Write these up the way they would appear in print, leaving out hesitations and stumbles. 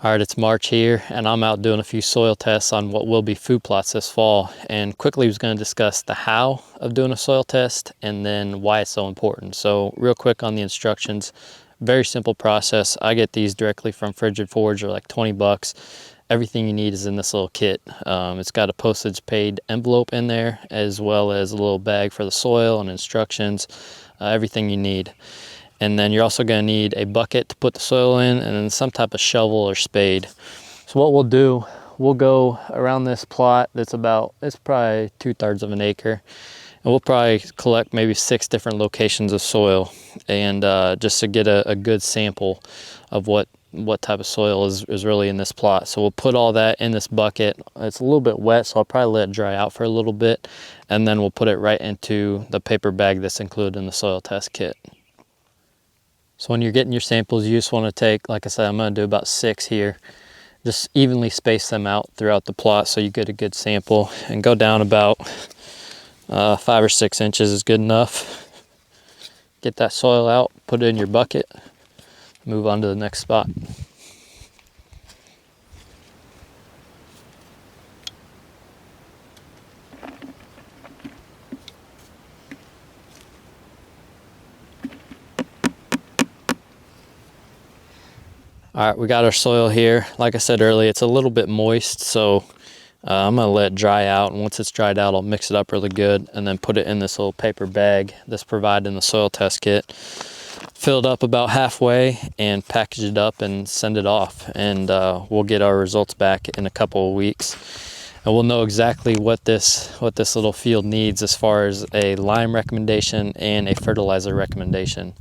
All right, it's March here, and I'm out doing a few soil tests on what will be food plots this fall. And quickly, was going to discuss the how of doing a soil test and then why it's so important. So, real quick on the instructions, very simple process. I get these directly from Frigid Forge, or like 20 bucks. Everything you need is in this little kit. It's got a postage paid envelope in there, as well as a little bag for the soil and instructions, everything you need. And then you're also going to need a bucket to put the soil in, and then some type of shovel or spade. So what we'll do, we'll go around this plot it's probably 2/3 of an acre, and we'll probably collect maybe 6 different locations of soil, and just to get a good sample of what type of soil is really in this plot. So we'll put all that in this bucket. It's a little bit wet, so I'll probably let it dry out for a little bit, and then we'll put it right into the paper bag that's included in the soil test kit. So when you're getting your samples, you just want to take, like I said, I'm going to do about 6 here. Just evenly space them out throughout the plot so you get a good sample, and go down about 5 or 6 inches is good enough. Get that soil out, put it in your bucket, move on to the next spot. All right, we got our soil here. Like I said earlier, it's a little bit moist, so I'm gonna let it dry out, and once it's dried out, I'll mix it up really good and then put it in this little paper bag that's provided in the soil test kit. Fill it up about halfway and package it up and send it off, and we'll get our results back in a couple of weeks, and we'll know exactly what this little field needs as far as a lime recommendation and a fertilizer recommendation.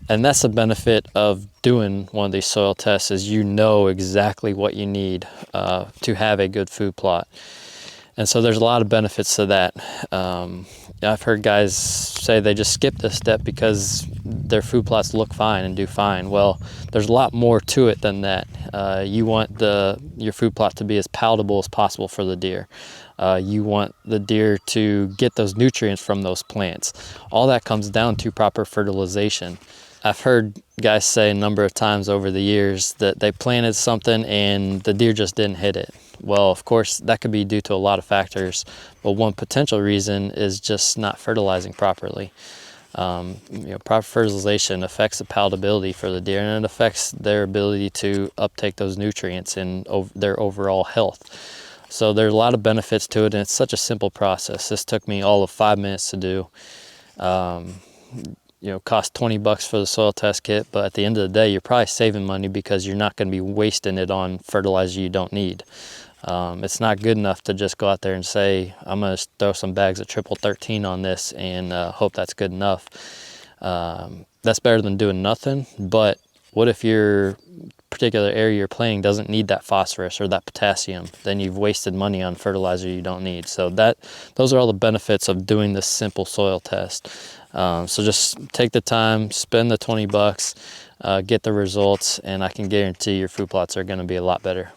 And that's the benefit of doing one of these soil tests, is you know exactly what you need to have a good food plot. And so there's a lot of benefits to that. I've heard guys say they just skip this step because their food plots look fine and do fine. Well, there's a lot more to it than that. You want your food plot to be as palatable as possible for the deer. You want the deer to get those nutrients from those plants. All that comes down to proper fertilization. I've heard guys say a number of times over the years that they planted something and the deer just didn't hit it. Well, of course, that could be due to a lot of factors, but one potential reason is just not fertilizing properly. Proper fertilization affects the palatability for the deer, and it affects their ability to uptake those nutrients and their overall health. So there's a lot of benefits to it, and it's such a simple process. This took me all of 5 minutes to do. Cost 20 bucks for the soil test kit, but at the end of the day, you're probably saving money because you're not going to be wasting it on fertilizer you don't need. It's not good enough to just go out there and say, I'm going to throw some bags of triple 13 on this and hope that's good enough. That's better than doing nothing, but what if your particular area you're planting doesn't need that phosphorus or that potassium? Then you've wasted money on fertilizer you don't need. So those are all the benefits of doing this simple soil test. So just take the time, spend the 20 bucks, get the results, and I can guarantee your food plots are going to be a lot better.